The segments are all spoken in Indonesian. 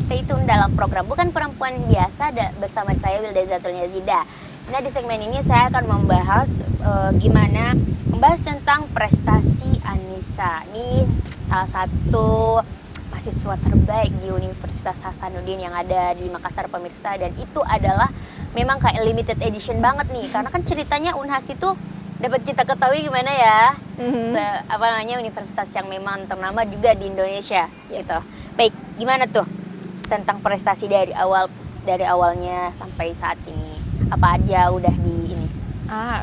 stay tune dalam program Bukan Perempuan Biasa bersama saya Wilda Zatul Yazida. Nah, di segmen ini saya akan membahas membahas tentang prestasi Anissa. Ini salah satu mahasiswa terbaik di Universitas Hasanuddin yang ada di Makassar, pemirsa, dan itu adalah memang kayak limited edition banget nih, karena kan ceritanya Unhas itu dapat kita ketahui gimana ya, universitas yang memang ternama juga di Indonesia, gitu. Baik, gimana tuh tentang prestasi dari awalnya sampai saat ini? Apa aja udah di ini?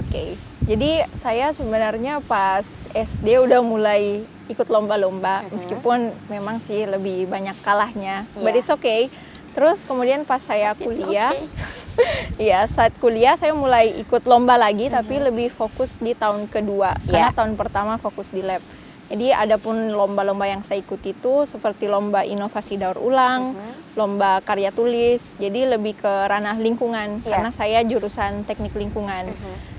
Oke. Jadi saya sebenarnya pas SD udah mulai ikut lomba-lomba, meskipun memang sih lebih banyak kalahnya, but it's okay. Terus kemudian pas saya kuliah, saat kuliah saya mulai ikut lomba lagi, tapi lebih fokus di tahun kedua, karena tahun pertama fokus di lab. Jadi adapun lomba-lomba yang saya ikuti itu seperti lomba inovasi daur ulang, lomba karya tulis, jadi lebih ke ranah lingkungan, karena saya jurusan teknik lingkungan.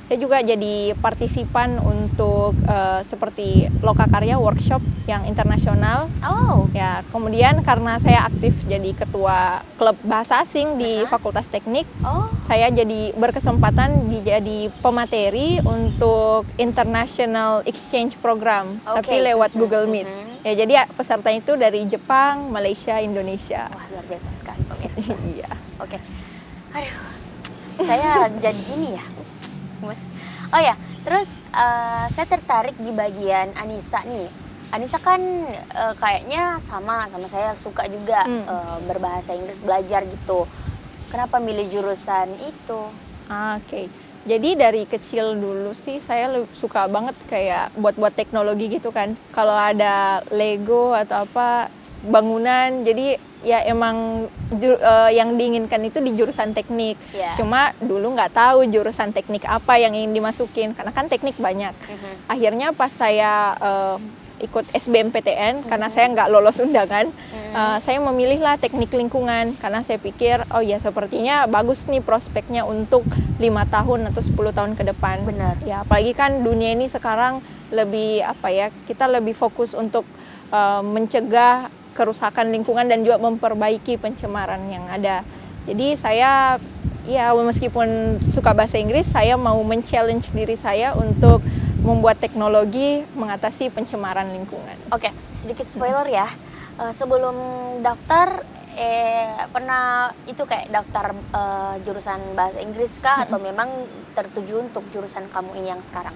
Saya juga jadi partisipan untuk seperti lokakarya workshop yang internasional. Ya, kemudian karena saya aktif jadi ketua klub bahasa asing di Fakultas Teknik, saya jadi berkesempatan jadi pemateri untuk International Exchange Program, tapi lewat Google Meet. Ya, jadi pesertanya itu dari Jepang, Malaysia, Indonesia. Wah, luar biasa sekali pemirsa. Iya. Oke. Aduh, saya jadi ini ya. Oh ya, terus saya tertarik di bagian Anissa nih. Anissa kan kayaknya sama saya suka juga berbahasa Inggris, belajar gitu. Kenapa milih jurusan itu? Oke. Jadi dari kecil dulu sih saya suka banget kayak buat teknologi gitu kan. Kalau ada Lego atau apa bangunan, jadi ya emang yang diinginkan itu di jurusan teknik. Cuma dulu nggak tahu jurusan teknik apa yang ingin dimasukin, karena kan teknik banyak. Akhirnya pas saya ikut SBMPTN, karena saya nggak lolos undangan, saya memilihlah teknik lingkungan, karena saya pikir oh ya sepertinya bagus nih prospeknya untuk 5 tahun atau 10 tahun ke depan. Benar. Ya, apalagi kan dunia ini sekarang lebih kita lebih fokus untuk mencegah kerusakan lingkungan dan juga memperbaiki pencemaran yang ada. Jadi saya meskipun suka bahasa Inggris, saya mau men-challenge diri saya untuk membuat teknologi mengatasi pencemaran lingkungan. Oke, sedikit spoiler ya. Sebelum daftar pernah itu kayak daftar jurusan bahasa Inggris kah atau memang tertuju untuk jurusan kamu ini yang sekarang?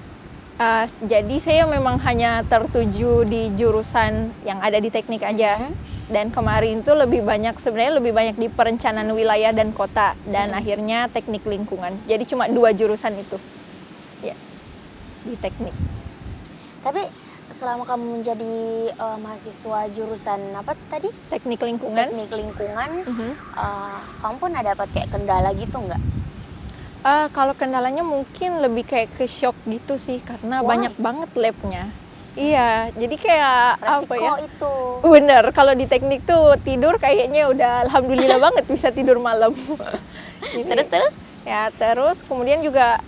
Jadi saya memang hanya tertuju di jurusan yang ada di teknik aja. Dan kemarin itu sebenarnya lebih banyak di perencanaan wilayah dan kota, dan akhirnya teknik lingkungan. Jadi cuma 2 jurusan itu, ya, di teknik. Tapi selama kamu menjadi mahasiswa jurusan apa tadi? Teknik lingkungan. Teknik lingkungan, kamu pun ada dapat kayak kendala gitu nggak? Kalau kendalanya mungkin lebih kayak ke shock gitu sih, karena banyak banget labnya. Iya, jadi kayak resiko apa ya? Itu. Bener, kalau di teknik tuh tidur kayaknya udah alhamdulillah banget bisa tidur malam. Terus? Ya, terus kemudian juga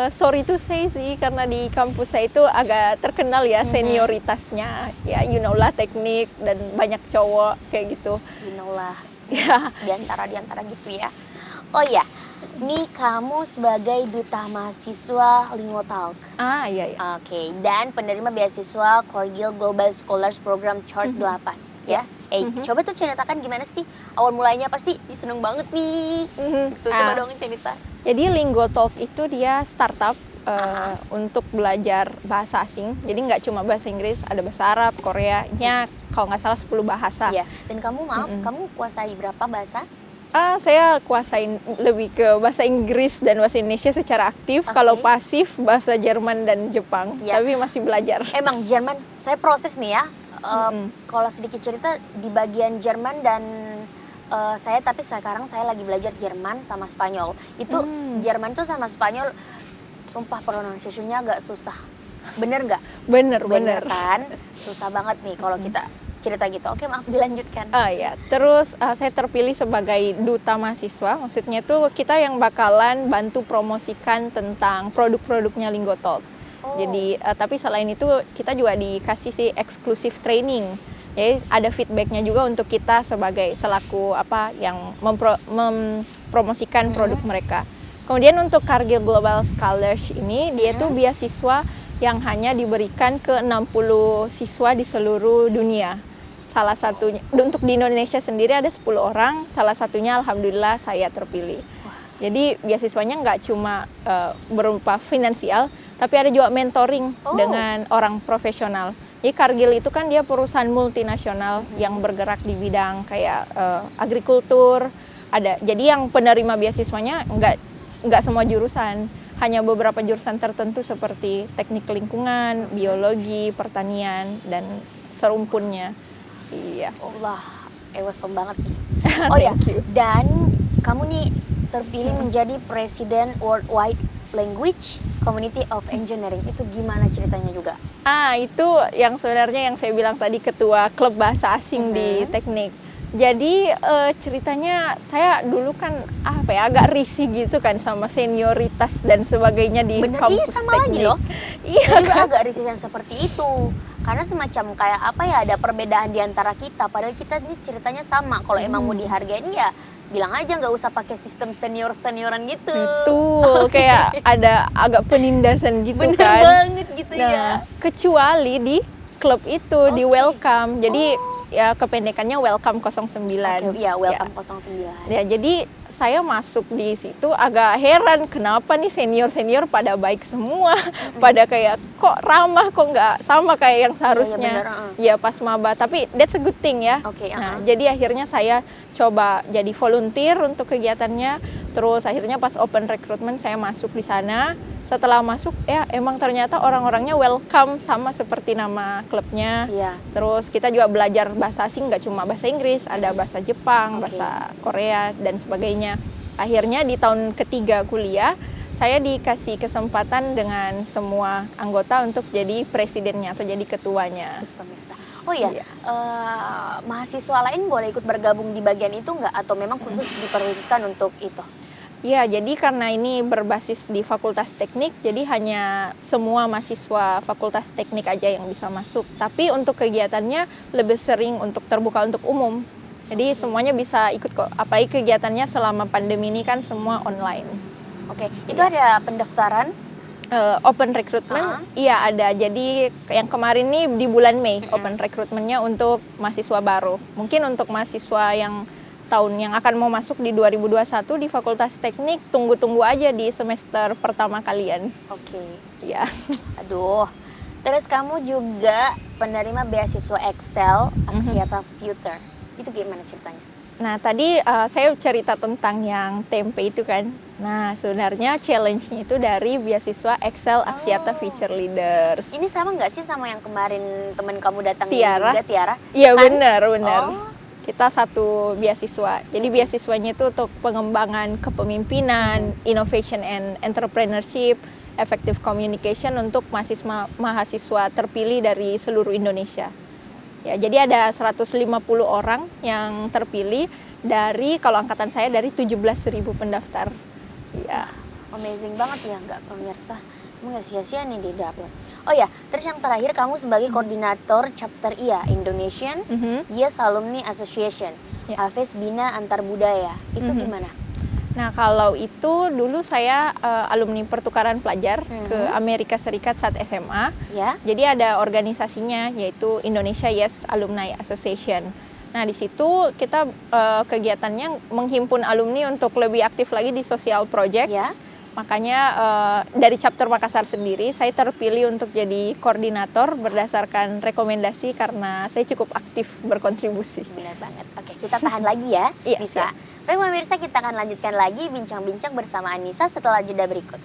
sorry to say sih, karena di kampus saya itu agak terkenal ya senioritasnya. Ya, you know lah teknik dan banyak cowok kayak gitu. You know lah. Ya. Di antara gitu ya. Oh iya. Nih kamu sebagai duta mahasiswa Lingotalk. Iya. Oke, dan penerima beasiswa Cargill Global Scholars Program Chart 8 ya. Coba tuh ceritakan gimana sih awal mulainya, pasti seneng banget nih. Coba dong cerita. Jadi Lingotalk itu dia startup untuk belajar bahasa asing. Jadi nggak cuma bahasa Inggris, ada bahasa Arab, Koreanya, kalau nggak salah 10 bahasa. Iya. Dan kamu kamu kuasai berapa bahasa? Saya kuasain lebih ke bahasa Inggris dan bahasa Indonesia secara aktif. Kalau pasif bahasa Jerman dan Jepang, tapi masih belajar. Emang Jerman, saya proses nih ya. Kalau sedikit cerita di bagian Jerman dan tapi sekarang saya lagi belajar Jerman sama Spanyol. Itu Jerman tuh sama Spanyol, sumpah pronunciation-nya agak susah. Bener nggak? Bener kan? Susah banget nih kalau kita cerita gitu. Oke, maaf, dilanjutkan. Ya, terus saya terpilih sebagai duta mahasiswa. Maksudnya tuh kita yang bakalan bantu promosikan tentang produk-produknya Lingotalk. Jadi tapi selain itu kita juga dikasih eksklusif training Jadi ada feedbacknya juga untuk kita sebagai selaku yang mempromosikan produk mereka. Kemudian untuk Cargill Global Scholars ini dia tuh beasiswa yang hanya diberikan ke 60 siswa di seluruh dunia. Salah satunya untuk di Indonesia sendiri ada 10 orang, salah satunya alhamdulillah saya terpilih. Jadi beasiswanya nggak cuma berupa finansial, tapi ada juga mentoring dengan orang profesional. Jadi Cargill itu kan dia perusahaan multinasional yang bergerak di bidang kayak agrikultur. Jadi yang penerima beasiswanya nggak semua jurusan, hanya beberapa jurusan tertentu seperti teknik lingkungan, biologi, pertanian, dan serumpunnya. Iya. Allah, awesome banget nih. Oh ya, dan kamu nih terpilih menjadi Presiden Worldwide Language Community of Engineering. Itu gimana ceritanya juga? Itu yang sebenarnya yang saya bilang tadi, ketua klub bahasa asing di teknik. Jadi ceritanya saya dulu kan agak risih gitu kan sama senioritas dan sebagainya di kampus sama teknik. Lagi loh. Iya, saya juga agak risih yang seperti itu. Karena semacam kayak ada perbedaan di antara kita. Padahal kita ini ceritanya sama. Kalau emang mau dihargain ya bilang aja, nggak usah pakai sistem senior-senioran gitu. Betul, kayak ada agak penindasan gitu. Bener kan. banget gitu ya. Kecuali di klub itu, di welcome. Jadi ya kependekannya Welcome 09. Iya, Welcome 09. Ya, jadi saya masuk di situ agak heran kenapa nih senior-senior pada baik semua, pada kayak kok ramah, kok nggak sama kayak yang seharusnya. Ya pas maba, tapi that's a good thing ya. Jadi akhirnya saya coba jadi volunteer untuk kegiatannya. Terus akhirnya pas open recruitment saya masuk di sana. Setelah masuk ya emang ternyata orang-orangnya welcome sama seperti nama klubnya. Terus kita juga belajar bahasa asing, nggak cuma bahasa Inggris, ada bahasa Jepang, bahasa Korea dan sebagainya. Akhirnya di tahun ketiga kuliah saya dikasih kesempatan dengan semua anggota untuk jadi presidennya atau jadi ketuanya. Pemirsa. Oh iya, mahasiswa lain boleh ikut bergabung di bagian itu nggak? Atau memang khusus diperkhususkan untuk itu? Ya, jadi karena ini berbasis di Fakultas Teknik, jadi hanya semua mahasiswa Fakultas Teknik aja yang bisa masuk. Tapi untuk kegiatannya lebih sering untuk terbuka untuk umum. Jadi semuanya bisa ikut kok. Apalagi kegiatannya selama pandemi ini kan semua online. Itu ada pendaftaran? Open recruitment, iya ada. Jadi yang kemarin nih di bulan Mei, open recruitmentnya untuk mahasiswa baru. Mungkin untuk mahasiswa yang tahun yang akan mau masuk di 2021 di Fakultas Teknik, tunggu-tunggu aja di semester pertama kalian. Ya. Aduh. Terus kamu juga penerima beasiswa Excel Axiata Future. Itu gimana ceritanya? Nah, tadi saya cerita tentang yang tempe itu kan. Nah, sebenarnya challenge-nya itu dari beasiswa Excel Axiata Future Leaders. Ini sama nggak sih sama yang kemarin teman kamu datang Tiara? Juga, Tiara? Iya, benar. Kita satu beasiswa. Jadi beasiswanya itu untuk pengembangan kepemimpinan, innovation and entrepreneurship, effective communication untuk mahasiswa terpilih dari seluruh Indonesia. Ya, jadi ada 150 orang yang terpilih dari, kalau angkatan saya dari 17.000 pendaftar. Ya. Amazing banget ya, nggak pemirsa. Nggak sia-sia nih di dapur. Oh ya, terus yang terakhir kamu sebagai koordinator chapter IA Indonesian Yes Alumni Association, Hafiz Bina Antar Budaya. Itu gimana? Nah, kalau itu dulu saya alumni pertukaran pelajar ke Amerika Serikat saat SMA. Jadi ada organisasinya yaitu Indonesia Yes Alumni Association. Nah, di situ kita kegiatannya menghimpun alumni untuk lebih aktif lagi di social projects. Makanya dari chapter Makassar sendiri saya terpilih untuk jadi koordinator berdasarkan rekomendasi karena saya cukup aktif berkontribusi. Benar banget. Oke, kita tahan lagi ya. Bisa. Baik pemirsa, kita akan lanjutkan lagi bincang-bincang bersama Anissa setelah jeda berikut.